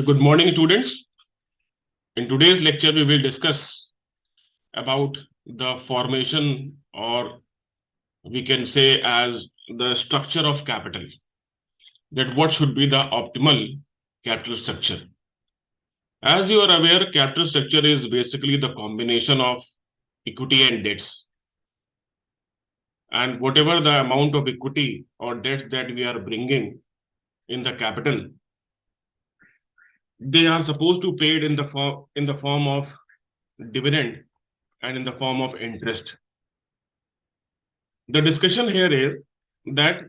Good morning, students. In today's lecture, we will discuss about the formation, or we can say as the structure of capital, that what should be the optimal capital structure. As you are aware, capital structure is basically the combination of equity and debts. And whatever the amount of equity or debt that we are bringing in the capital, they are supposed to pay it in the form of dividend and in the form of interest. The discussion here is that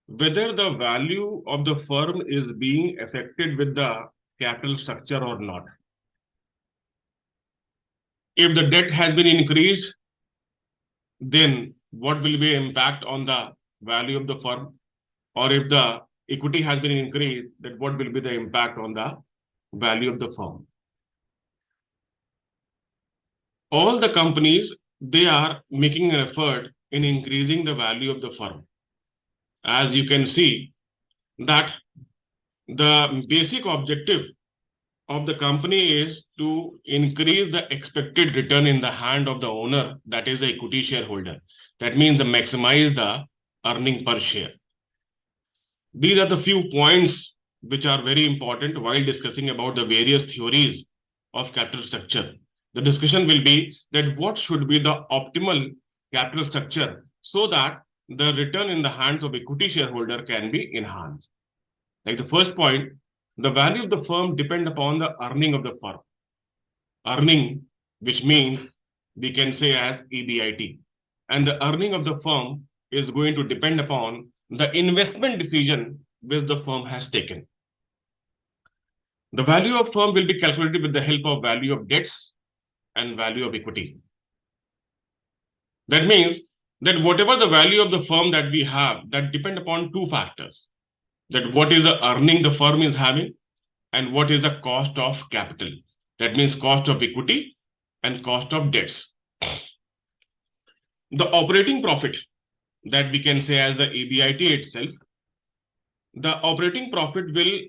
whether the value of the firm is being affected with the capital structure or not. If the debt has been increased, then what will be impact on the value of the firm? Or if the equity has been increased, then what will be the impact on the value of the firm? All the companies, they are making an effort in increasing the value of the firm. As you can see, that the basic objective of the company is to increase the expected return in the hand of the owner, that is the equity shareholder. That means to maximize the earning per share. These are the few points which are very important while discussing about the various theories of capital structure. The discussion will be that what should be the optimal capital structure so that the return in the hands of equity shareholder can be enhanced. Like the first point, the value of the firm depend upon the earning of the firm. Earning, which means we can say as EBIT. And the earning of the firm is going to depend upon the investment decision which the firm has taken. The value of firm will be calculated with the help of value of debts and value of equity. That means that whatever the value of the firm that we have, that depend upon two factors. That what is the earning the firm is having and what is the cost of capital. That means cost of equity and cost of debts. The operating profit that we can say as the EBIT itself, the operating profit will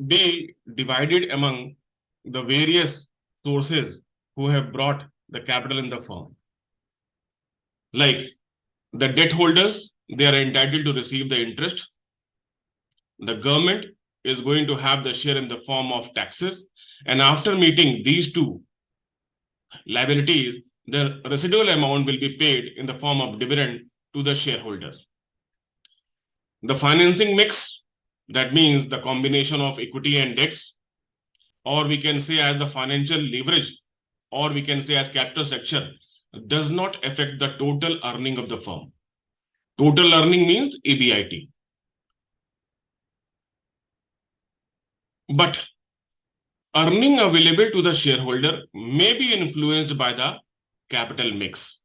be divided among the various sources who have brought the capital in the firm. Like the debt holders, they are entitled to receive the interest. The government is going to have the share in the form of taxes. And after meeting these two liabilities, the residual amount will be paid in the form of dividend to the shareholders. The financing mix, that means the combination of equity and debts, or we can say as the financial leverage, or we can say as capital structure, does not affect the total earning of the firm. Total earning means EBIT. But earning available to the shareholder may be influenced by the capital mix.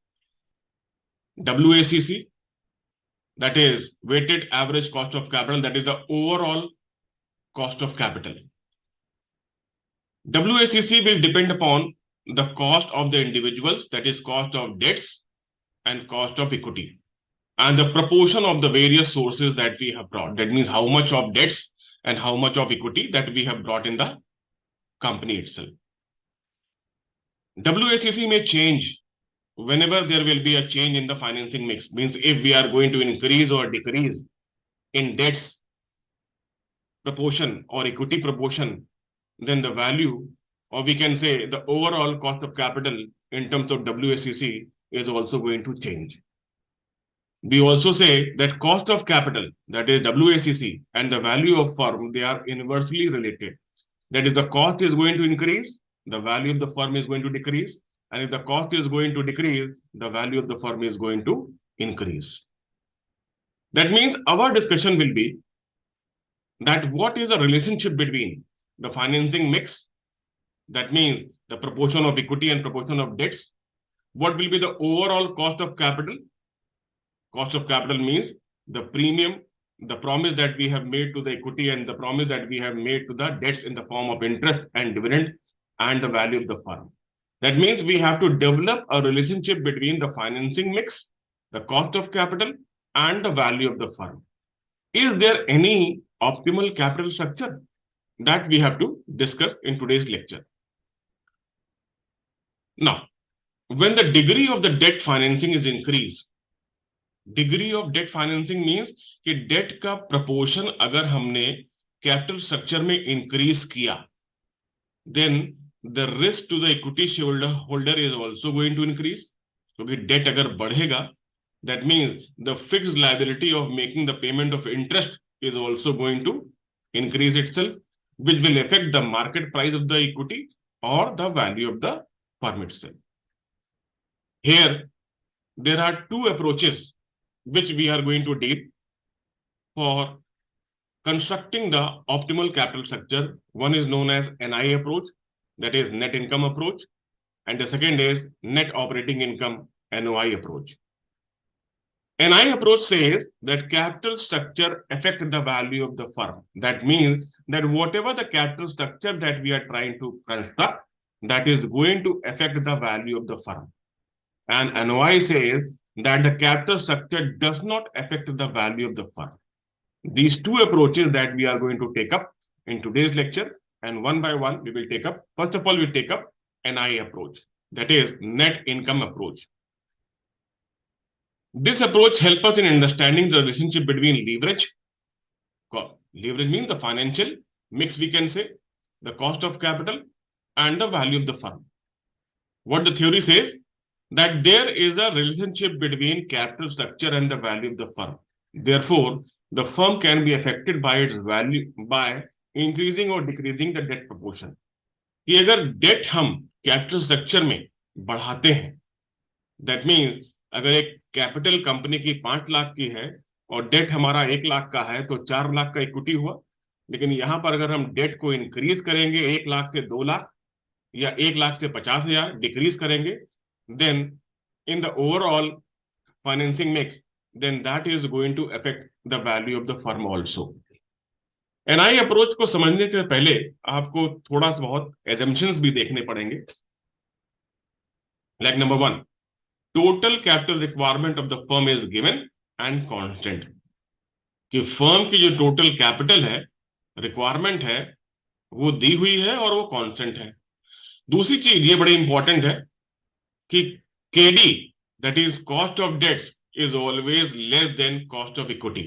WACC, that is weighted average cost of capital, that is the overall cost of capital. WACC will depend upon the cost of the individuals, that is cost of debts and cost of equity, and the proportion of the various sources that we have brought. That means how much of debts and how much of equity that we have brought in the company itself. WACC may change whenever there will be a change in the financing mix. Means if we are going to increase or decrease in debts proportion or equity proportion, then the value, or we can say the overall cost of capital in terms of WACC is also going to change. We also say that cost of capital, that is WACC, and the value of firm, they are inversely related. That if the cost is going to increase, the value of the firm is going to decrease. And if the cost is going to decrease, the value of the firm is going to increase. That means our discussion will be that what is the relationship between the financing mix, that means the proportion of equity and proportion of debts. What will be the overall cost of capital? Cost of capital means the premium, the promise that we have made to the equity and the promise that we have made to the debts in the form of interest and dividend and the value of the firm. That means we have to develop a relationship between the financing mix, the cost of capital, and the value of the firm. Is there any optimal capital structure? that we have to discuss in today's lecture. Now, when the degree of the debt financing is increased, degree of debt financing means कि debt का proportion अगर हमने capital structure में increase किया, then the risk to the equity share holder is also going to increase. क्योंकि debt अगर बढ़ेगा, that means the fixed liability of making the payment of interest is also going to increase itself, which will affect the market price of the equity or the value of the firm itself. Here, there are two approaches which we are going to deal for constructing the optimal capital structure. One is known as NI approach, that is net income approach, and the second is net operating income, NOI approach. NI approach says that capital structure affects the value of the firm. That means that whatever the capital structure that we are trying to construct, that is going to affect the value of the firm. And NOI says that the capital structure does not affect the value of the firm. These two approaches that we are going to take up in today's lecture, and one by one we will take up. First of all, we take up NI approach, that is net income approach. This approach helps us in understanding the relationship between leverage. Leverage means the financial mix, we can say, the cost of capital and the value of the firm. What the theory says, that there is a relationship between capital structure and the value of the firm. Therefore, the firm can be affected by its value by increasing or decreasing the debt proportion. कि अगर date हम capital structure में बढ़ाते हैं, that means अगर एक capital company की 5 लाख की है और डेट हमारा 1 लाख का है, तो 4 लाख का इक्विटी हुआ. लेकिन यहां पर अगर हम डेट को इंक्रीज करेंगे 1 लाख से 2 लाख या 1 लाख से 50,000 डिक्रीज करेंगे, then in the overall financing mix, then that is going to affect the value of the firm also. NI approach को समझने के पहले आपको थोड़ा सा बहुत assumptions भी देखने पड़ेंगे. Like number 1, total capital requirement of the firm is given and constant. कि फर्म की जो टोटल कैपिटल है, रिक्वायरमेंट है, वो दी हुई है और वो कांस्टेंट है. दूसरी चीज ये बड़ी इंपॉर्टेंट है कि KD, that is cost of debts, is always less than cost of equity.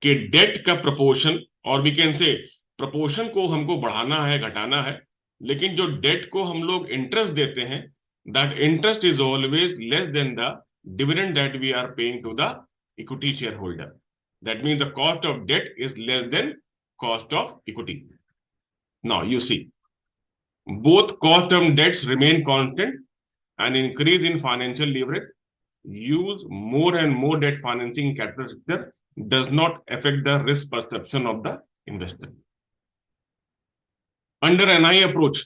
कि डेट का प्रपोर्शन, और वी कैन से प्रपोर्शन को हमको बढ़ाना है, घटाना है, लेकिन जो डेट को हम लोग इंटरेस्ट देते हैं, that interest is always less than the dividend that we are paying to the equity share holder. That means the cost of debt is less than cost of equity. Now you see, both cost term debts remain constant. An increase in financial leverage, use more and more debt financing capital structure does not affect the risk perception of the investor. Under NI approach,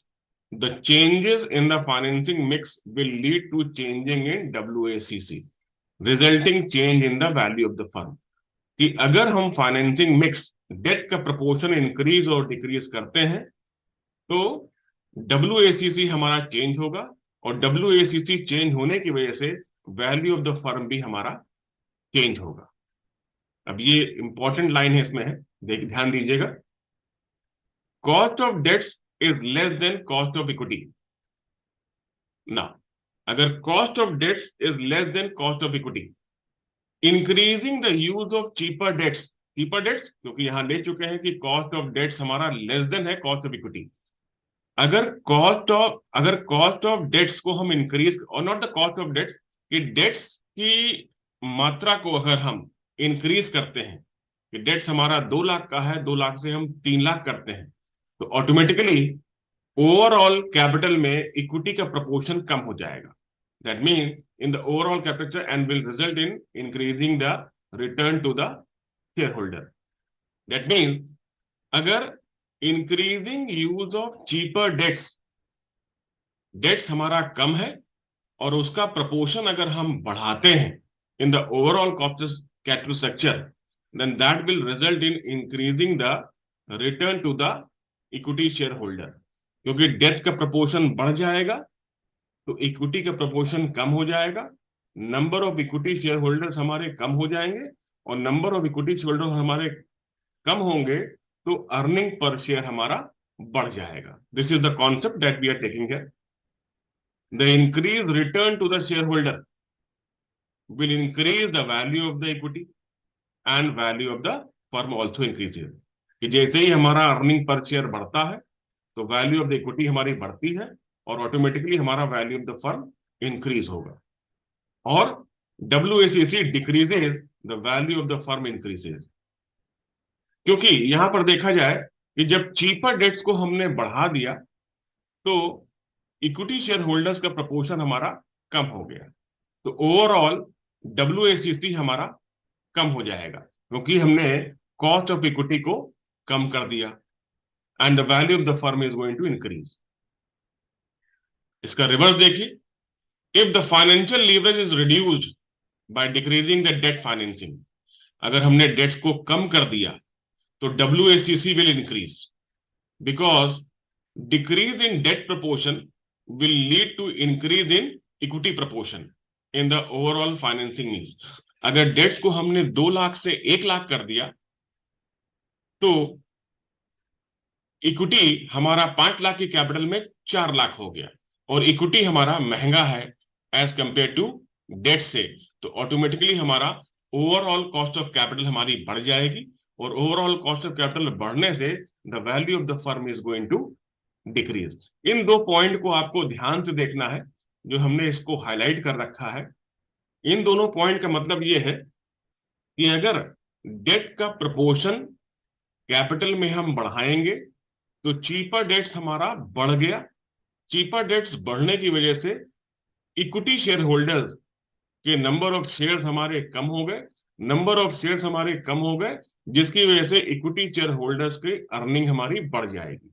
the changes in the financing mix will lead to changing in WACC, resulting change in the value of the firm. कि अगर हम financing mix, date का proportion increase और decrease करते हैं, तो WACC हमारा change होगा, और WACC चेंज होने की वजह से वैल्यू ऑफ द फर्म भी हमारा चेंज होगा. अब ये इंपॉर्टेंट लाइन है, इसमें है, ध्यान दीजिएगा. Cost of debts is less than cost of equity. ना, अगर cost of debts is less than cost of equity, increasing the use of cheaper debts क्योंकि यहां ले चुके हैं कि कॉस्ट ऑफ डेट्स हमारा लेस देन है कॉस्ट ऑफ इक्विटी. अगर कॉस्ट ऑफ डेट्स को हम इंक्रीज, और not the cost of debts, कि डेट्स की मात्रा को अगर हम इंक्रीज करते हैं, कि डेट्स हमारा 2 लाख का है, 2 लाख से हम 3 लाख करते हैं, तो ऑटोमेटिकली ओवरऑल कैपिटल में इक्विटी का प्रपोर्शन कम हो जाएगा. That mean in the overall capital and will result in increasing the return to the share holder. That means अगर increasing use of cheaper debts हमारा कम है और उसका प्रपोर्शन अगर हम बढ़ाते हैं in the overall cost capital structure, then that will result in increasing the return to the equity share holder. क्योंकि डेट का प्रपोर्शन बढ़ जाएगा तो इक्विटी का प्रपोर्शन कम हो जाएगा, number of equity share holders हमारे कम हो जाएंगे, और number of equity share holder हमारे कम होंगे तो अर्निंग पर शेयर हमारा बढ़ जाएगा। This is the concept that we are taking here. The increase return to the share holder will increase the value of the equity and value of the firm also increases। कि जैसे ही हमारा earning per share बढ़ता है तो value of the equity हमारी बढ़ती है और ऑटोमेटिकली हमारा value of the firm increase होगा। और WACC decreases the value of the firm increases. क्योंकि यहां पर देखा जाए कि जब चीपर डेट्स को हमने बढ़ा दिया तो इक्विटी शेयर होल्डर्स का प्रपोर्शन हमारा कम हो गया, तो ओवरऑल WACC हमारा कम हो जाएगा क्योंकि हमने कॉस्ट ऑफ इक्विटी को कम कर दिया and the value of the firm is going to increase. इसका रिवर्स देखिए, if the financial leverage is reduced by decreasing the debt financing, अगर हमने डेट्स को कम कर दिया तो WACC will increase because decrease in debt proportion will lead to increase in equity proportion in the overall financing means. अगर debts को हमने 2 लाख से 1 लाख कर दिया तो इक्विटी हमारा 5 लाख की कैपिटल में 4 लाख हो गया और इक्विटी हमारा महंगा है एज कंपेयर टू डेट से, तो ऑटोमेटिकली हमारा ओवरऑल कॉस्ट ऑफ कैपिटल हमारी बढ़ जाएगी और ओवरऑल कॉस्ट ऑफ कैपिटल बढ़ने से the value of the firm is going to decrease. इन 2 पॉइंट को आपको ध्यान से देखना है जो हमने इसको हाईलाइट कर रखा है। इन दोनों पॉइंट का मतलब यह है कि अगर डेट का प्रपोर्शन कैपिटल में हम बढ़ाएंगे तो चीपर डेट्स हमारा बढ़ गया, चीपर डेट्स बढ़ने की वजह से इक्विटी शेयर होल्डर्स के नंबर ऑफ शेयर्स हमारे कम हो गए, नंबर ऑफ शेयर्स हमारे कम हो गए जिसकी वजह से इक्विटी शेयर होल्डर्स की अर्निंग हमारी बढ़ जाएगी।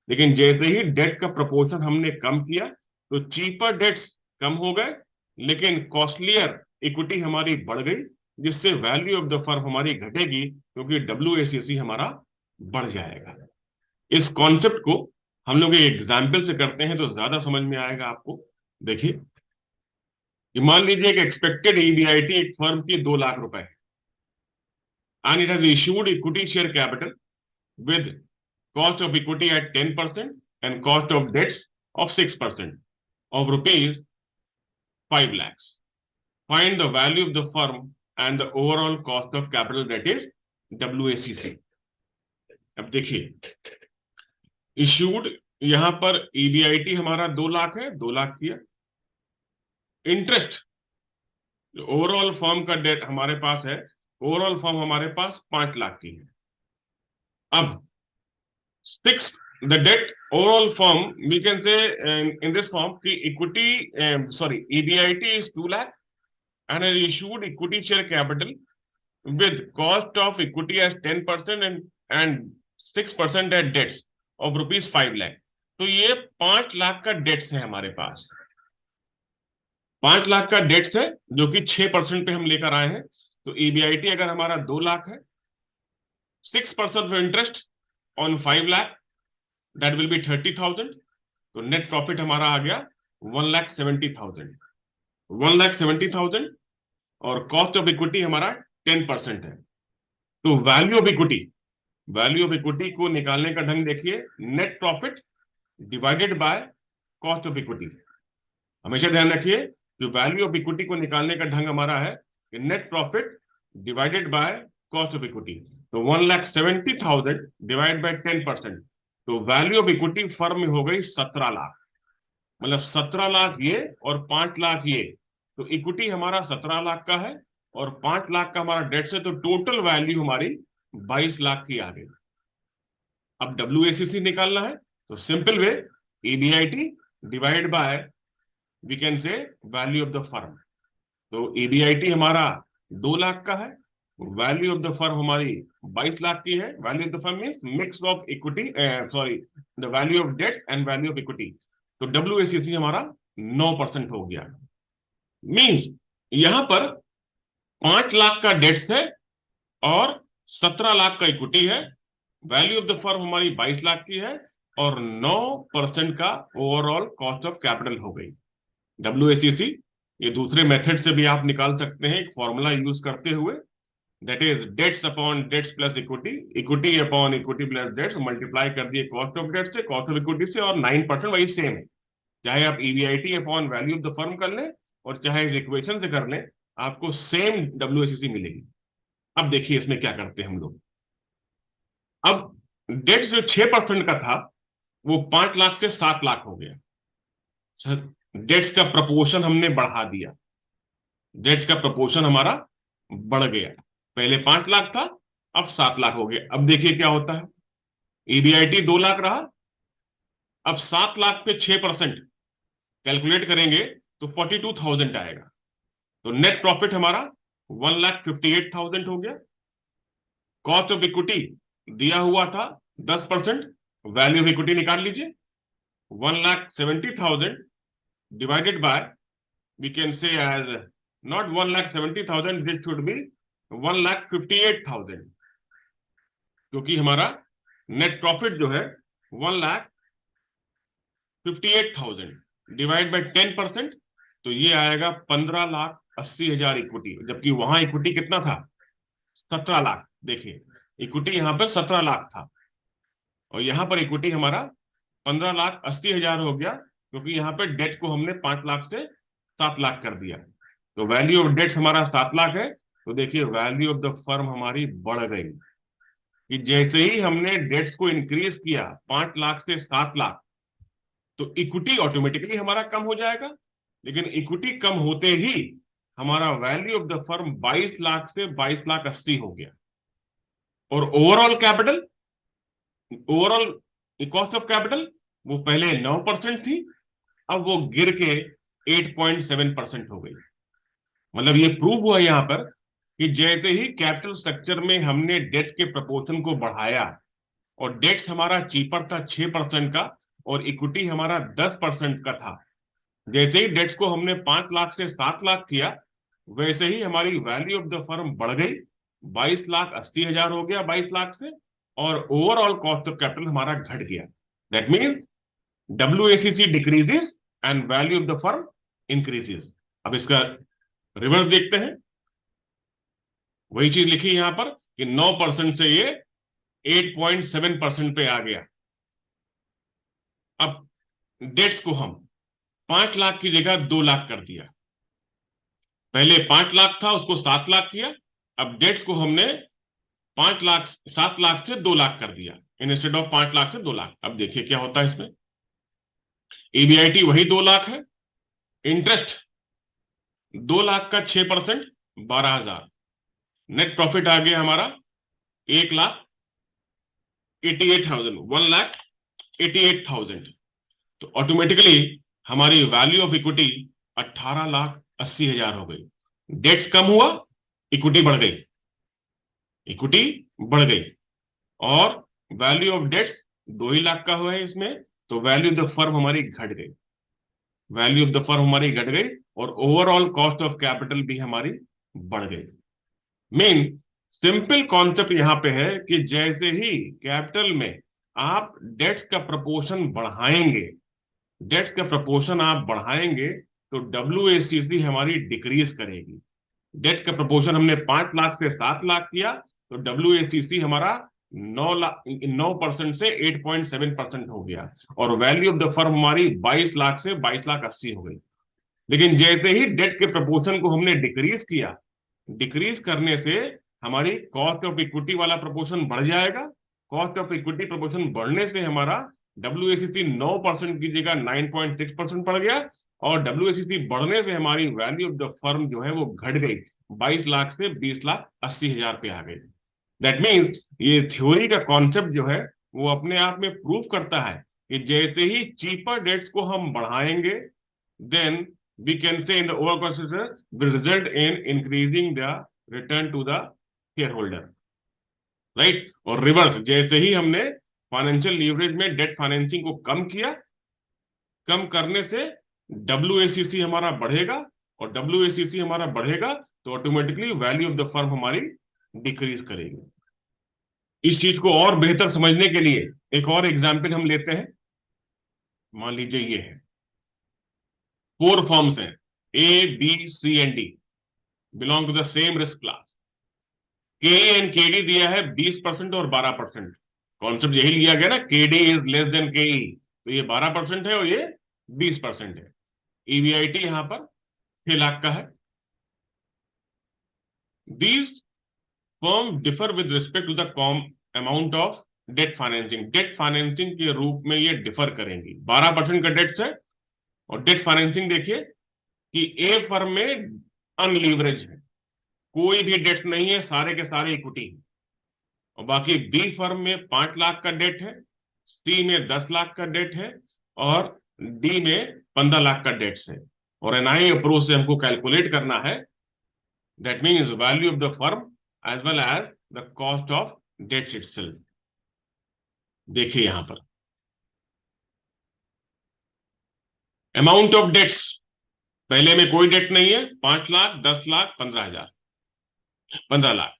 लेकिन जैसे ही डेट का प्रपोर्शन हमने कम किया तो चीपर डेट्स कम हो गए लेकिन कॉस्टलियर इक्विटी हमारी बढ़ गई जिससे वैल्यू ऑफ द फर्म हमारी घटेगी क्योंकि WACC हमारा बढ़ जाएगा। इस कॉन्सेप्ट को हम लोग एक एग्जाम्पल से करते हैं तो ज्यादा समझ में आएगा आपको। देखिए, मान लीजिए कि एक्सपेक्टेड EBIT एक फर्म की 2 लाख रुपए है and it has issued equity share capital with cost of equity at 10% and cost of debts of 6% of rupees 5 lakhs. Find the value of the firm and the overall cost of capital, that is WACC. अब देखिए, issued यहां पर EBIT हमारा 2 लाख है, 2 लाख किया। Interest overall firm का date हमारे पास है, ओवरऑल फर्म हमारे पास 5 लाख की है। अब the debt overall firm we can say in this form the equity EBIT is 2 lakh and has issued equity share capital with cost of equity as 10% and 6% at debts of rupees 5 lakh। तो ये 5 लाख का dates है हमारे पास, 5 लाख का dates है जो कि 6% पे हम लेकर आए हैं। तो EBIT अगर हमारा 2 लाख है, 6% of interest on 5 lakh that will be 30,000, तो नेट प्रॉफिट हमारा आ गया 1,70,000, 1,70,000 और कॉस्ट ऑफ इक्विटी हमारा 10% है। तो वैल्यू ऑफ इक्विटी को निकालने का ढंग देखिए, net profit divided by cost of equity. हमेशा ध्यान रखिए कि वैल्यू ऑफ इक्विटी को निकालने का ढंग हमारा है कि net profit divided by cost of equity. तो 1,70,000 डिवाइड बाय 10%, तो वैल्यू ऑफ इक्विटी फर्म में हो गई 17 लाख, मतलब 17 लाख ये और 5 लाख ये, तो इक्विटी हमारा 17 लाख का है और 5 लाख का हमारा डेट्स है, तो टोटल वैल्यू हमारी 22 लाख की आ गई। अब WACC निकालना है तो simple way, EBIT divide by we can say value of the firm. तो EBIT हमारा 2 लाख का है, वैल्यू ऑफ द फर्म हमारी 22 लाख की है। Value of the firm means mix of equity the value of debt and value of equity. तो WACC हमारा 9% हो गया। मींस यहां पर 5 लाख का डेट्स है और 17 लाख का इक्विटी है, वैल्यू ऑफ द फर्म हमारी 22 लाख की है और 9% का ओवरऑल कॉस्ट ऑफ कैपिटल हो गई। WACC ये दूसरे मेथड से भी आप निकाल सकते हैं एक फॉर्मूला यूज करते हुए। That is debts upon debts plus equity, equity upon equity plus debts, multiply कर दिए कॉस्ट ऑफ डेट से, कॉस्ट ऑफ इक्विटी से, और 9% वही सेम है। चाहे आप EBIT upon value of the firm कर लें और चाहे इस इक्वेशन से कर लें, आपको सेम डब्ल्यूएसीसी मिलेगी। अब देखिए इसमें क्या करते हैं हम लोग। अब डेट्स जो 6% का था वो 5 लाख से 7 लाख हो गया। डेट्स का प्रपोर्शन हमने बढ़ा दिया, डेट का प्रपोर्शन हमारा बढ़ गया। पहले 5 लाख था, अब 7 लाख हो गया। अब देखिए क्या होता है, ईबीआईटी 2 लाख रहा, अब 7 लाख पे 6% कैलकुलेट करेंगे तो 42,000 आएगा। तो नेट प्रॉफिट हमारा 1,58,000 हो गया। कॉस्ट ऑफ इक्विटी दिया हुआ था 10%, वैल्यू ऑफ इक्विटी निकाल लीजिए, 1,70,000 divided by, we can say as not 1,70,000, this should be 1,58,000, क्योंकि हमारा नेट प्रॉफिट जो है 1,58,000 डिवाइड बाय 10%, तो ये आएगा 15,80,000 इक्विटी, जबकि वहां इक्विटी कितना था, 17 लाख। देखिए इक्विटी यहां पर 17 लाख था और यहां पर इक्विटी हमारा 15,80,000 हो गया, क्योंकि यहां पर डेट को हमने 5 लाख से 7 लाख कर दिया। तो वैल्यू ऑफ डेट्स हमारा 7 लाख है। तो देखिए वैल्यू ऑफ द फर्म हमारी बढ़ गई कि जैसे ही हमने डेट्स को इंक्रीज किया 5 लाख से 7 लाख, तो इक्विटी ऑटोमेटिकली हमारा कम हो जाएगा। लेकिन इक्विटी कम होते ही हमारा value of the firm 22 lakh से 22,80,000 हो गया। और overall capital, overall cost of capital वो पहले 9% थी, अब वो गिर के 8.7% हो गई। मतलब ये प्रूव हुआ यहां पर कि जैसे ही कैपिटल स्ट्रक्चर में हमने डेट के प्रपोर्शन को बढ़ाया, और डेट्स हमारा चीपर था 6% का और इक्विटी हमारा 10% का था, जैसे ही डेट्स को हमने 5 लाख से 7 लाख किया, वैसे ही हमारी वैल्यू ऑफ द फर्म बढ़ गई, 22,80,000 हो गया 22 लाख से, और ओवरऑल कॉस्ट ऑफ कैपिटल हमारा घट गया। That mean WACC decreases and value of the firm increases. अब इसका रिवर्स देखते हैं, वही चीज लिखी यहां पर कि 9% से ये 8.7% पे आ गया। अब डेट्स को हम 5 लाख की जगह 2 लाख कर दिया, पहले 5 लाख था उसको 7 लाख किया, अब डेट्स को हमने 5 लाख 7 लाख से 2 लाख कर दिया, इंस्टेड ऑफ 5 लाख से 2 लाख। अब देखिए क्या होता है इसमें, ईबीआईटी वही 2 लाख है, इंटरेस्ट 2 लाख का 6% 12,000, नेट प्रॉफिट आ गया हमारा 1,88,000, 1,88,000। तो ऑटोमेटिकली हमारी वैल्यू ऑफ इक्विटी 18,80,000 हो गई। डेट्स कम हुआ, इक्विटी बढ़ गई, इक्विटी बढ़ गई, और वैल्यू ऑफ डेट्स 2 ही लाख का हुआ है इसमें, तो वैल्यू ऑफ द फर्म हमारी घट गई, वैल्यू ऑफ द फर्म हमारी घट गई, और ओवरऑल कॉस्ट ऑफ कैपिटल भी हमारी बढ़ गई। मेन सिंपल कॉन्सेप्ट यहां पे है कि जैसे ही कैपिटल में आप डेट्स का प्रपोर्शन बढ़ाएंगे, डेट्स का प्रपोर्शन आप बढ़ाएंगे, तो डब्ल्यूएसीसी हमारी डिक्रीज करेगी। डेट का प्रपोर्शन हमने 5 लाख से 7 लाख किया, तो डब्ल्यूएसीसी हमारा 9% से 8.7% हो गया, और वैल्यू ऑफ द फर्म हमारी 22 लाख से 22,80,000 हो गई। लेकिन जैसे ही डेट के प्रपोर्शन को हमने डिक्रीज किया, डिक्रीज करने से हमारी कॉस्ट ऑफ इक्विटी वाला प्रपोर्शन बढ़ जाएगा, कॉस्ट ऑफ इक्विटी प्रपोर्शन बढ़ने से हमारा डब्ल्यूएसीसी 9% की जगह 9.6% पड़ गया, और डब्ल्यूएसीसी बढ़ने से हमारी वैल्यू ऑफ द फर्म जो है वो घट गई, 22 लाख से 20,80,000 पे आ गई। दैट मीन्स ये थ्योरी का कॉन्सेप्ट जो है वो अपने आप में प्रूव करता है कि जैसे ही चीपर डेट्स को हम बढ़ाएंगे, then we can say in the overall cost structure will result in increasing the return to the shareholder, right? और रिवर्स, जैसे ही हमने फाइनेंशियल लीवरेज में डेट फाइनेंसिंग को कम किया, कम करने से डब्ल्यूएसीसी हमारा बढ़ेगा, और डब्ल्यूएसीसी हमारा बढ़ेगा तो automatically value of the firm हमारी डिक्रीज करेगी। इस चीज को और बेहतर समझने के लिए एक और एग्जाम्पल हम लेते हैं। मान लीजिए ये है 4 फर्म्स हैं, A, B, C and D, belong to the same risk class. K and kd दिया है 20% और 12%। कॉन्सेप्ट यही लिया गया ना, केडी इज लेस देन केई, तो ये 12% है और ये 20% है। ईवीआईटी यहां पर 6 लाख का है। These firm differ with respect to the com amount of debt financing. Debt financing के रूप में ये डिफर करेंगी। 12% का डेट्स है, और डेट फाइनेंसिंग देखिए कि ए फर्म में अनलीवरेज है, कोई भी डेट नहीं है, सारे के सारे इक्विटी है। और बाकी बी फर्म में 5 लाख का डेट है, सी में 10 लाख का डेट है, और डी में 15 लाख का डेट्स है। और एनआई अप्रोच से हमको कैलकुलेट करना है, that means value of the firm as well as the cost of debts itself. देखिए यहां पर अमाउंट ऑफ डेट्स, पहले में कोई डेट नहीं है, 5 लाख, 10 लाख, 15,000, 15 लाख।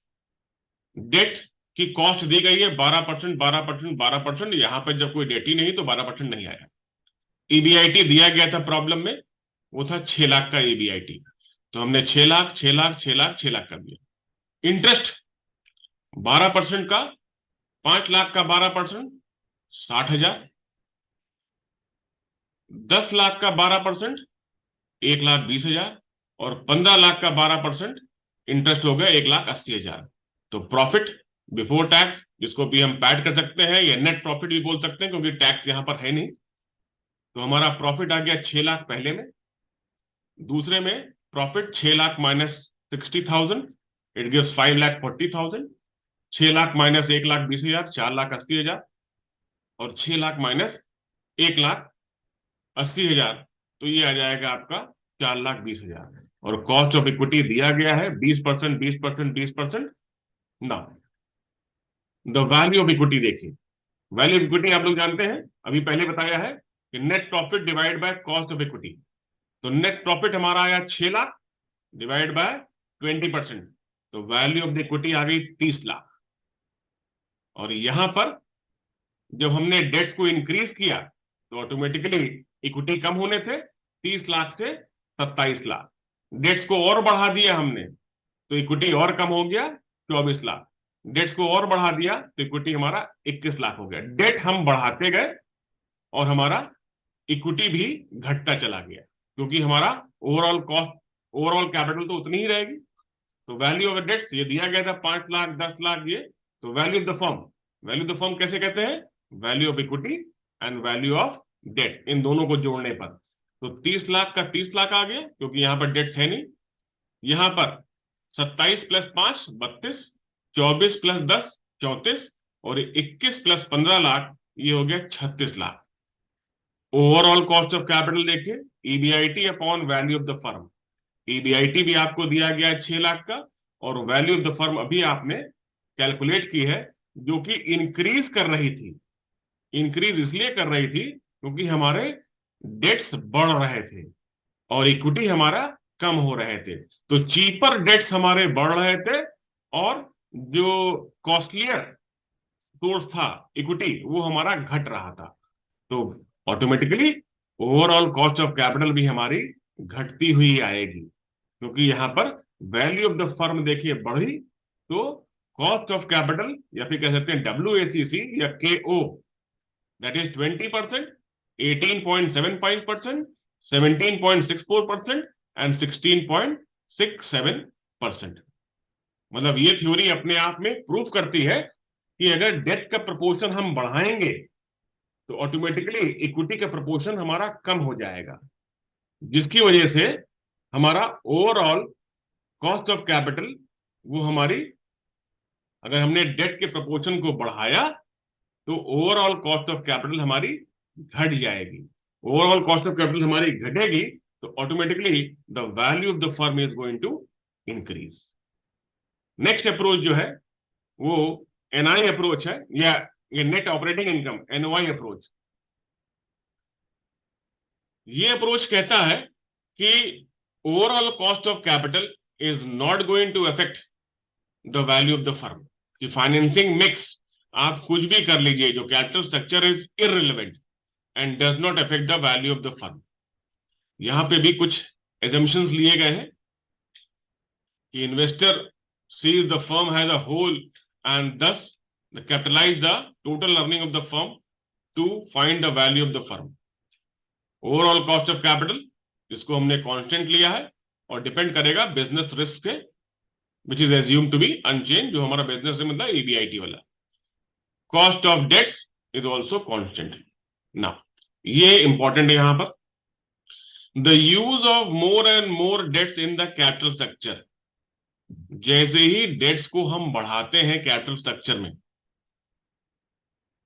डेट की कॉस्ट दी गई है 12%, 12%, 12%। यहां पर जब कोई डेट ही नहीं तो 12% नहीं आया। ईबीआईटी दिया गया था प्रॉब्लम में, वो था 6 लाख का ईबीआईटी, तो हमने 6 लाख, 6 लाख, 6 लाख, 6 लाख कर दिया। इंटरेस्ट 12% का, 5 लाख का 12%, 60,000। 10 लाख का 12%, 1,20,000। और 15 लाख का 12% इंटरेस्ट हो गया 1,80,000। तो प्रॉफिट बिफोर टैक्स, जिसको भी हम पैट कर सकते हैं या नेट प्रॉफिट भी बोल सकते हैं, क्योंकि टैक्स यहां पर है नहीं, तो हमारा प्रॉफिट आ गया 6 लाख पहले में। दूसरे में profit 6 lakh minus 60,000, it gives 5,40,000। 6 lakh minus 1,20,000, 4,80,000। और 6 लाख माइनस 1,80,000, तो ये आ जाएगा आपका 4,20,000। और कॉस्ट ऑफ इक्विटी दिया गया है 20%, 20%, 20%। ना, द वैल्यू ऑफ इक्विटी देखिए। वैल्यू ऑफ इक्विटी आप लोग जानते हैं, अभी पहले बताया है कि net profit divide by cost of equity. तो नेट प्रॉफिट हमारा आया 6 लाख डिवाइड बाय 20%, तो वैल्यू ऑफ द इक्विटी आ गई 30 लाख। और यहां पर जब हमने डेट्स को इंक्रीज किया तो ऑटोमेटिकली इक्विटी कम होने थे, 30 लाख से 27 लाख। डेट्स को और बढ़ा दिया हमने तो इक्विटी और कम हो गया 24 लाख। डेट्स को और बढ़ा दिया तो इक्विटी हमारा 21 लाख हो गया। डेट हम बढ़ाते गए और हमारा इक्विटी भी घटता चला गया, क्योंकि हमारा ओवरऑल कॉस्ट, ओवरऑल कैपिटल तो उतनी ही रहेगी। तो वैल्यू ऑफ डेट्स ये दिया गया था 5 लाख, 10 लाख ये। तो value of the firm, value of the firm कैसे कहते हैं? Value of equity and value of debt, इन दोनों को जोड़ने पर। तो 30 लाख का 30 लाख आ गया, क्योंकि यहां पर डेट्स है नहीं। यहां पर 27 प्लस 5 32, 24 प्लस 10 34, और 21 प्लस 15 लाख ये हो गया 36 lakh. Overall cost of capital देखिए, EBIT upon value of the firm. EBIT भी आपको दिया गया है 6 लाख का, और वैल्यू ऑफ द फर्म अभी आपने कैलकुलेट की है, जो कि इंक्रीज कर रही थी। इंक्रीज इसलिए कर रही थी क्योंकि हमारे डेट्स बढ़ रहे थे और इक्विटी हमारा कम हो रहे थे। तो चीपर डेट्स हमारे बढ़ रहे थे, और जो कॉस्टलियर सोर्स था इक्विटी वो हमारा घट रहा था। तो automatically overall cost of capital भी हमारी घटती हुई आएगी, क्योंकि यहां पर वैल्यू ऑफ द फर्म देखिए बढ़ी, तो कॉस्ट ऑफ कैपिटल या फिर कह सकते हैं WACC या KO, दैट इज 20%, 18.75%, 17.64% एंड 16.67%। मतलब ये थ्योरी अपने आप में प्रूफ करती है कि अगर डेट का प्रपोर्शन हम बढ़ाएंगे तो ऑटोमेटिकली इक्विटी का प्रपोर्शन हमारा कम हो जाएगा, जिसकी वजह से हमारा ओवरऑल कॉस्ट ऑफ कैपिटल वो हमारी, अगर हमने डेट के प्रपोर्शन को बढ़ाया तो ओवरऑल कॉस्ट ऑफ कैपिटल हमारी घट जाएगी। ओवरऑल कॉस्ट ऑफ कैपिटल हमारी घटेगी तो automatically the value of the firm is going to increase. Next approach जो है वो एनआई अप्रोच है, या ये net operating income, NOI approach. ये अप्रोच कहता है कि overall cost of capital is not going to affect the value of the firm. कि फाइनेंसिंग मिक्स आप कुछ भी कर लीजिए, जो capital structure is irrelevant and does not affect the value of the firm. यहां पे भी कुछ एजम्पशंस लिए गए हैं कि investor sees the firm has a whole and thus capitalize the total earning of the firm to find the value of the firm. Overall cost of capital इसको हमने कांस्टेंट लिया है और डिपेंड करेगा बिजनेस रिस्क के, which is assume to be unchanged, जो हमारा business से मतलब ईबीआईटी वाला. Cost of debts is also constant. Now ये इंपॉर्टेंट है यहां पर. The use of more and more debts in the capital structure. जैसे ही डेट्स को हम बढ़ाते हैं कैपिटल स्ट्रक्चर में,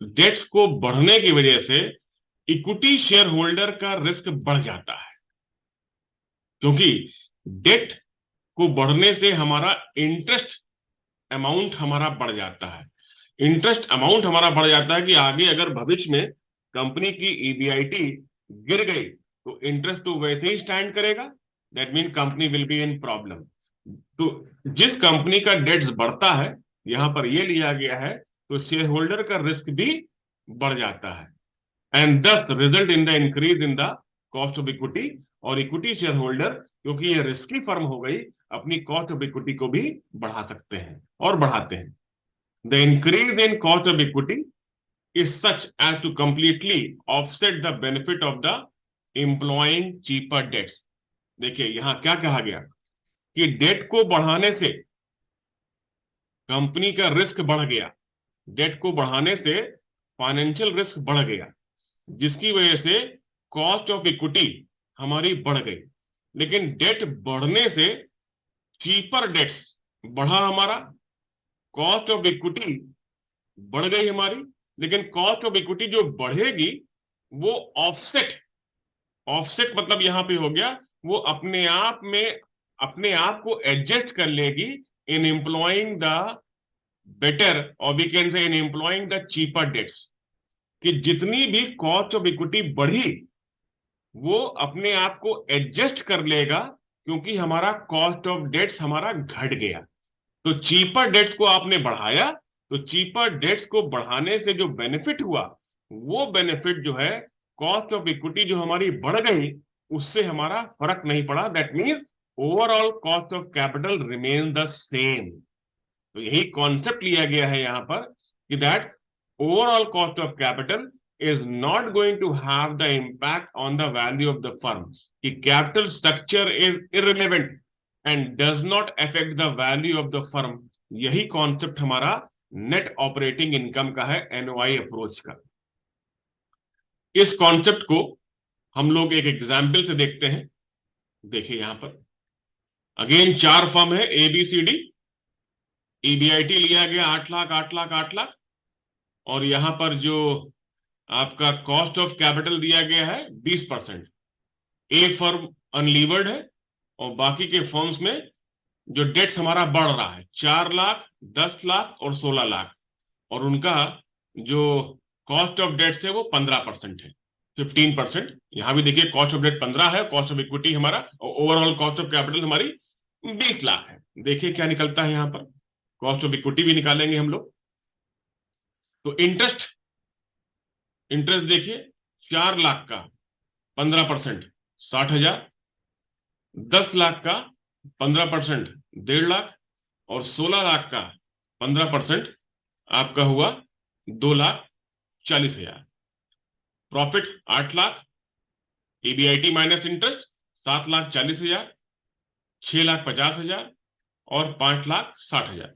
डेट्स को बढ़ने की वजह से इक्विटी शेयर होल्डर का रिस्क बढ़ जाता है, क्योंकि डेट को बढ़ने से हमारा इंटरेस्ट अमाउंट हमारा बढ़ जाता है. इंटरेस्ट अमाउंट हमारा बढ़ जाता है कि आगे अगर भविष्य में कंपनी की ईबीआईटी गिर गई तो इंटरेस्ट तो वैसे ही स्टैंड करेगा. That mean company will be in problem. तो जिस कंपनी का डेट्स बढ़ता है, यहां पर यह लिया गया है, तो शेयर होल्डर का रिस्क भी बढ़ जाता है. एंड दस result in the increase in the cost of equity. और इक्विटी शेयर होल्डर, क्योंकि ये रिस्की फर्म हो गई, अपनी कॉस्ट ऑफ इक्विटी को भी बढ़ा सकते हैं और बढ़ाते हैं. The increase in cost of equity is such as to completely offset the benefit of the employing cheaper debts. देखिए यहां क्या कहा गया कि डेट को बढ़ाने से कंपनी का रिस्क बढ़ गया. डेट को बढ़ाने से फाइनेंशियल रिस्क बढ़ गया, जिसकी वजह से कॉस्ट ऑफ इक्विटी हमारी बढ़ गई. लेकिन डेट बढ़ने से चीपर डेट्स बढ़ा हमारा, कॉस्ट ऑफ इक्विटी बढ़ गई हमारी. लेकिन कॉस्ट ऑफ इक्विटी जो बढ़ेगी वो ऑफसेट, ऑफसेट मतलब यहां पे हो गया वो अपने आप में अपने आप को एडजस्ट कर लेगी इन एम्प्लॉइंग द बेटर, और we can say in employing the cheaper debts. कि जितनी भी कॉस्ट ऑफ इक्विटी बढ़ी वो अपने आप को एडजस्ट कर लेगा, क्योंकि हमारा कॉस्ट ऑफ डेट्स हमारा घट गया. तो चीपर डेट्स को आपने बढ़ाया, तो चीपर डेट्स को बढ़ाने से जो बेनिफिट हुआ, वो बेनिफिट जो है कॉस्ट ऑफ इक्विटी जो हमारी बढ़ गई उससे हमारा फर्क नहीं पड़ा. That means overall cost of capital remain the same. तो यही कॉन्सेप्ट लिया गया है यहां पर कि that overall cost of capital is not going to have the impact on the value of the firm. कि capital structure is irrelevant and does not affect the value of the firm. यही concept हमारा net operating income का है, NOI approach का. इस concept को हम लोग एक एग्जाम्पल से देखते हैं. देखिए यहां पर अगेन 4 फर्म है एबीसीडी. ईबीआईटी लिया गया 8 लाख 8 लाख 8 लाख, और यहां पर जो आपका कॉस्ट ऑफ कैपिटल दिया गया है 20%. ए फर्म अनलीवर्ड है और बाकी के फर्म्स में जो डेट्स हमारा बढ़ रहा है 4 लाख 10 लाख और 16 लाख, और उनका जो कॉस्ट ऑफ डेट्स है वो 15% है, 15%. यहां भी देखिए कॉस्ट ऑफ डेट 15 है, कॉस्ट ऑफ इक्विटी हमारा और ओवरऑल कॉस्ट ऑफ कैपिटल हमारी 20 लाख है. देखिए क्या निकलता है यहां पर. कॉस्ट ऑफ इक्विटी भी निकालेंगे हम लोग. तो इंटरेस्ट देखिए 4 लाख का 15% 60,000, 10 लाख का 15% 1.5 लाख, और 16 लाख का 15% आपका हुआ 2,40,000. Profit 8 lakh, EBIT minus interest 7,40,000, 6,50,000 और 5,60,000.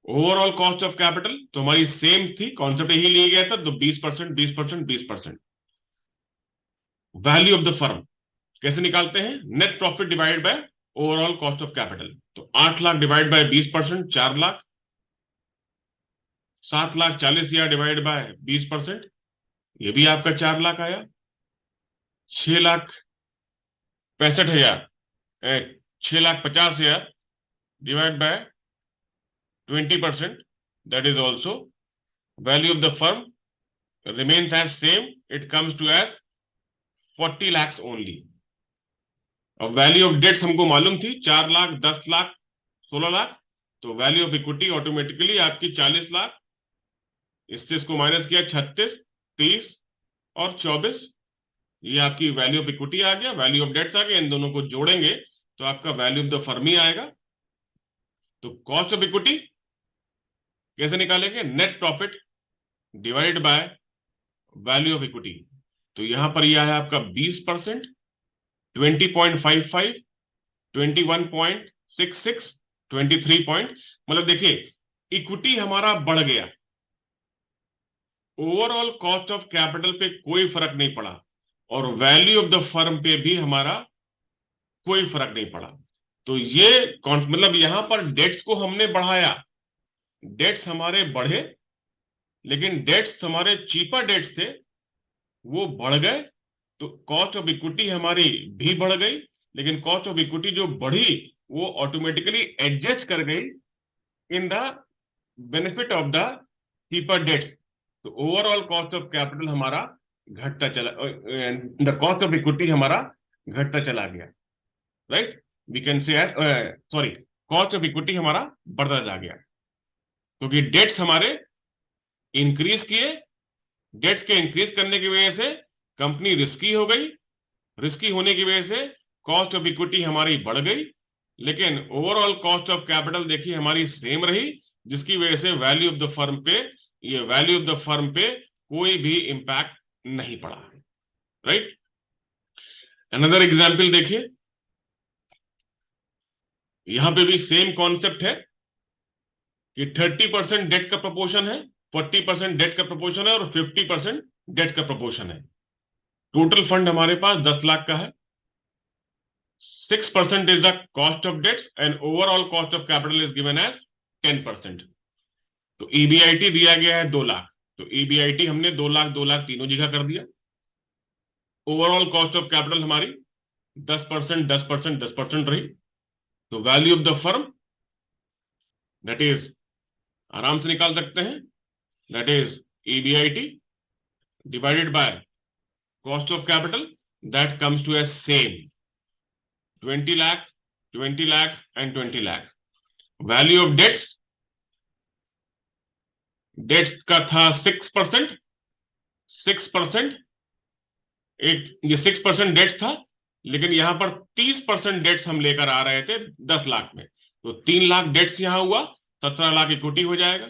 ओवरऑल कॉस्ट ऑफ कैपिटल तो हमारी सेम थी, कॉन्सेप्ट यही लिया गया था, तो 20% 20% 20%. वैल्यू ऑफ द फर्म कैसे निकालते हैं? Net profit divide by overall cost of capital. तो 8 lakh divide by 20% 4 lakh, 7,40,000 divide by 20%, ये भी आपका 4 लाख आया. 6,65,000 6,50,000 divide by 20%, that is also value of the firm remains as same, it comes to as 40 lakhs only. और value of dates हमको मालूम थी 4 लाख 10 लाख 16 लाख, तो वैल्यू ऑफ इक्विटी ऑटोमेटिकली आपकी 40 लाख, इससे इसको माइनस किया 36 30 और 24, ये आपकी वैल्यू ऑफ इक्विटी आ गया, वैल्यू ऑफ डेट्स आ गया. इन दोनों को जोड़ेंगे तो आपका वैल्यू ऑफ द फर्म ही आएगा. तो कॉस्ट ऑफ इक्विटी कैसे निकालेंगे? Net profit divide by value of equity. तो यहां पर यह है आपका 20%, 20.55, 21.66, 23 पॉइंट, मतलब देखिए इक्विटी हमारा बढ़ गया, ओवरऑल कॉस्ट ऑफ कैपिटल पे कोई फर्क नहीं पड़ा और वैल्यू ऑफ द फर्म पे भी हमारा कोई फर्क नहीं पड़ा। तो ये मतलब यहां पर डेट्स को हमने बढ़ाया, डेट्स हमारे बढ़े, लेकिन डेट्स हमारे चीपर डेट्स थे वो बढ़ गए, तो कॉस्ट ऑफ इक्विटी हमारी भी बढ़ गई, लेकिन कॉस्ट ऑफ इक्विटी जो बढ़ी वो ऑटोमेटिकली एडजस्ट कर गई in the benefit of the cheaper debts. तो ओवरऑल कॉस्ट ऑफ कैपिटल हमारा घटता चला, द कॉस्ट ऑफ इक्विटी हमारा घटता चला गया, right? We can say sorry, cost of equity हमारा बढ़ता चला गया क्योंकि डेट्स हमारे इंक्रीज किए, डेट्स के इंक्रीज करने की वजह से कंपनी रिस्की हो गई, रिस्की होने की वजह से कॉस्ट ऑफ इक्विटी हमारी बढ़ गई, लेकिन ओवरऑल कॉस्ट ऑफ कैपिटल देखिए हमारी सेम रही, जिसकी वजह से वैल्यू ऑफ द फर्म पे, ये वैल्यू ऑफ द फर्म पे कोई भी इंपैक्ट नहीं पड़ा, राइट? अनदर एग्जांपल देखिए, यहां पे भी सेम कॉन्सेप्ट है कि 30% डेट का प्रपोर्शन है, 40% डेट का प्रपोर्शन है और 50% डेट का प्रपोर्शन है। टोटल फंड हमारे पास 10 लाख का है, 6% is the cost of debts and overall cost of capital is given as 10%। तो ईबीआईटी दिया गया है 2 लाख, तो ईबीआईटी हमने 2 लाख 2 लाख तीनों जगह कर दिया। ओवरऑल कॉस्ट ऑफ कैपिटल हमारी 10%, 10%, 10% रही, तो value of the firm that is, आराम से निकाल सकते हैं, that is EBIT divided by cost of capital, that comes to a same 20 lakh, 20 lakh and 20 lakh. Value of debts, debts का था 6%, 6%, एक ये 6% डेट्स था, लेकिन यहां पर 30% डेट्स हम लेकर आ रहे थे 10 लाख में, तो 3 लाख डेट्स यहां हुआ, 17 लाख इक्विटी हो जाएगा।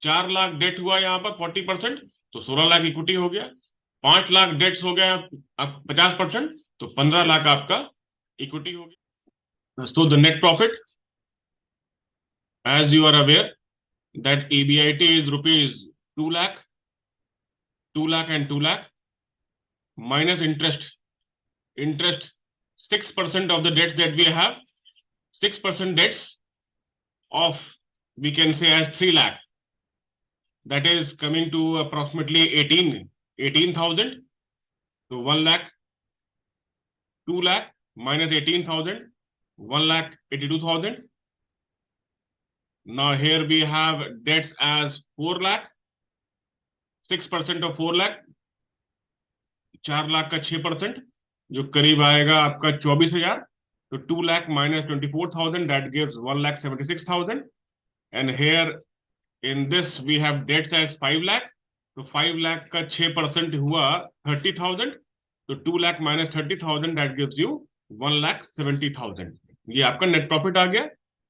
4 लाख डेट हुआ यहां पर 40%, तो 16 लाख इक्विटी हो गया। 5 लाख डेट्स हो गया अब 50%, तो 15 लाख आपका इक्विटी हो गया। So the net profit, as you are aware that EBIT is rupees 2 lakh, 2 lakh and 2 lakh minus interest, interest 6% of the debts that we have, 6% debts of, we can say as 3 lakh, that is coming to approximately 18,000. So 1 lakh, 2 lakh minus 18,000, 1 lakh 82,000. Now here we have debts as 4 lakh, 6% of 4 lakh, 4 lakh का 6%, जो करीब आएगा आपका 24,000, तो 2 lakh minus 24,000, that gives 1,76,000. And here in this we have debts as 5 lakh, तो 5 lakh का 6% हुआ 30,000, तो 2 lakh minus 30,000, that gives you 1,70,000. ये आपका नेट प्रॉफिट आ गया।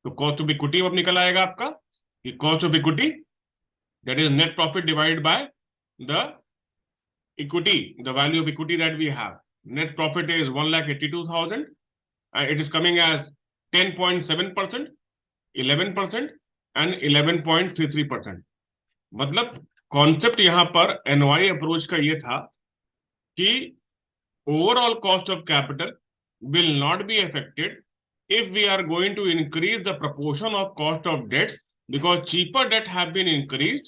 तो कॉस्ट ऑफ इक्विटी अब निकल आएगा आपका कि cost of equity that is net profit divided by the equity, the value of equity that we have. Net profit is 1,82,000. It is coming as 10.7%, 11% and 11.33%. मतलब concept यहां पर एनओआई अप्रोच का ये था कि overall cost of capital will not be affected if we are going to increase the proportion of cost of debts because cheaper debt have been increased,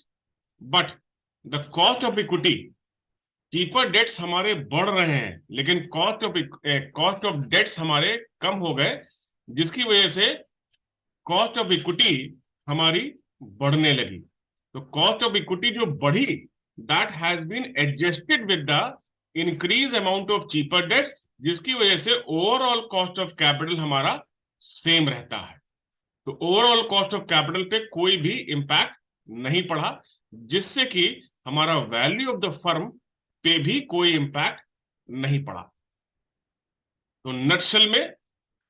but the cost of equity, cheaper debts हमारे बढ़ रहे हैं लेकिन cost of dates हमारे कम हो गए, जिसकी वजह से कॉस्ट ऑफ इक्विटी हमारी बढ़ने लगी। तो कॉस्ट ऑफ इक्विटी जो बढ़ी, that has been adjusted with the increase amount of cheaper debts, जिसकी वजह से ओवरऑल कॉस्ट ऑफ कैपिटल हमारा सेम रहता है। तो ओवरऑल कॉस्ट ऑफ कैपिटल पे कोई भी इंपैक्ट नहीं पड़ा, जिससे कि हमारा वैल्यू ऑफ द फर्म पे भी कोई इंपैक्ट नहीं पड़ा। तो नटशल में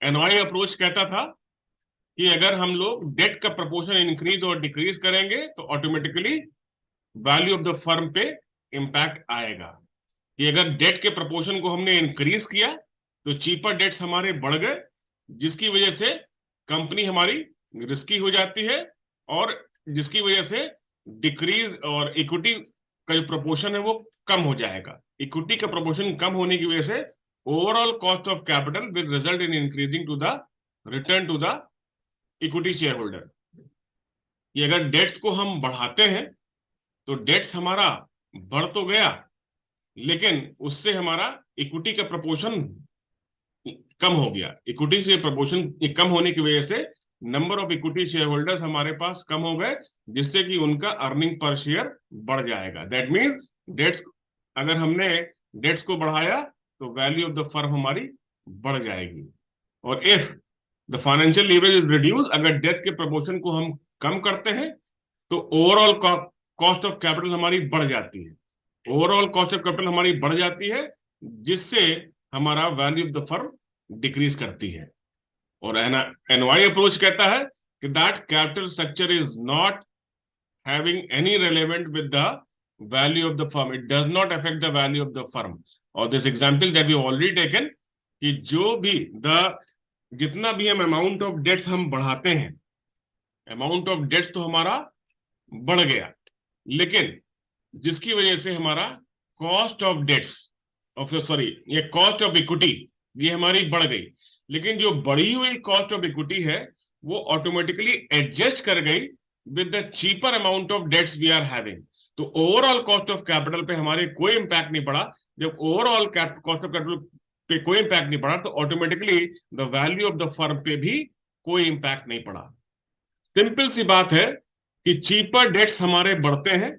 एनओआई अप्रोच कहता था कि अगर हम लोग डेट का प्रपोर्शन इंक्रीज और डिक्रीज करेंगे तो automatically value of the firm पे इंपैक्ट आएगा। कि अगर डेट के प्रपोर्शन को हमने इंक्रीज किया तो चीपर डेट्स हमारे बढ़ गए, जिसकी वजह से कंपनी हमारी रिस्की हो जाती है, और जिसकी वजह से डिक्रीज और इक्विटी का जो प्रपोर्शन है वो कम हो जाएगा। इक्विटी का प्रपोर्शन कम होने की वजह से overall cost of capital will result in increasing to the return to the equity share holder. कि अगर डेट्स को हम बढ़ाते हैं तो डेट्स हमारा बढ़ तो गया, लेकिन उससे हमारा इक्विटी का प्रपोर्शन कम हो गया। इक्विटी से प्रपोर्शन कम होने की वजह से number of equity share holders हमारे पास कम हो गए, जिससे कि उनका अर्निंग पर शेयर बढ़ जाएगा। दैट मीन्स डेट्स, अगर हमने डेट्स को बढ़ाया तो वैल्यू ऑफ द फर्म हमारी बढ़ जाएगी। और if the financial leverage is reduce, अगर डेट के प्रपोर्शन को हम कम करते हैं तो ओवरऑल कॉस्ट ऑफ कैपिटल हमारी बढ़ जाती है। ओवरऑल कॉस्ट ऑफ कैपिटल हमारी बढ़ जाती है, जिससे हमारा value of the firm decrease करती है। और एनवाई अप्रोच कहता है कि that capital structure is not having any relevant with the value of the firm, it does not affect the value of the firm. और this example that we already taken, कि जो भी जितना भी हम अमाउंट ऑफ डेट्स हम बढ़ाते हैं, अमाउंट ऑफ डेट्स तो हमारा बढ़ गया, लेकिन जिसकी वजह से हमारा कॉस्ट ऑफ डेट्स ये कॉस्ट ऑफ इक्विटी ये हमारी बढ़ गई, लेकिन जो बढ़ी हुई कॉस्ट ऑफ इक्विटी है वो ऑटोमेटिकली एडजस्ट कर गई with the cheaper amount of debts we are having. तो ओवरऑल कॉस्ट ऑफ कैपिटल पे हमारे कोई इंपैक्ट नहीं पड़ा। जब ओवरऑल कॉस्ट ऑफ कैपिटल पे कोई इंपैक्ट नहीं पड़ा तो automatically the value of the firm पे भी कोई इंपैक्ट नहीं पड़ा। सिंपल सी बात है कि चीपर डेट्स हमारे बढ़ते हैं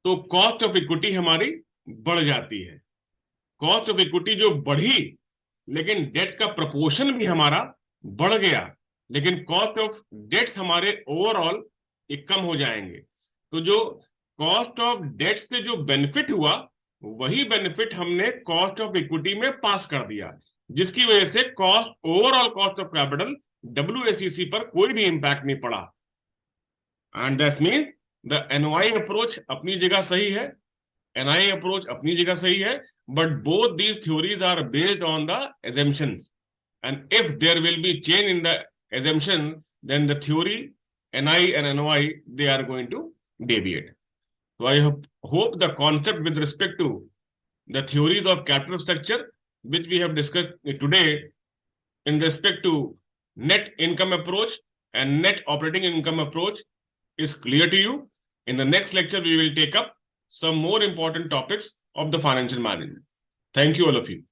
तो कॉस्ट ऑफ इक्विटी हमारी बढ़ जाती है। कॉस्ट ऑफ इक्विटी जो बढ़ी, लेकिन डेट का प्रपोर्शन भी हमारा बढ़ गया, लेकिन कॉस्ट ऑफ डेट्स हमारे ओवरऑल कम हो जाएंगे। तो जो कॉस्ट ऑफ डेट से जो बेनिफिट हुआ वही बेनिफिट हमने कॉस्ट ऑफ इक्विटी में पास कर दिया, जिसकी वजह से overall cost of capital WACC पर कोई भी इंपैक्ट नहीं पड़ा। And that mean the NY approach अपनी जगह सही है, NI अप्रोच अपनी जगह सही है, but both these theories are based on the assumptions, and if there will be change in the assumption, then the theory NI and NOI they are going to deviate. So I hope the concept with respect to the theories of capital structure which we have discussed today in respect to net income approach and net operating income approach is clear to you. In the next lecture we will take up some more important topics of the financial management. Thank you all of you.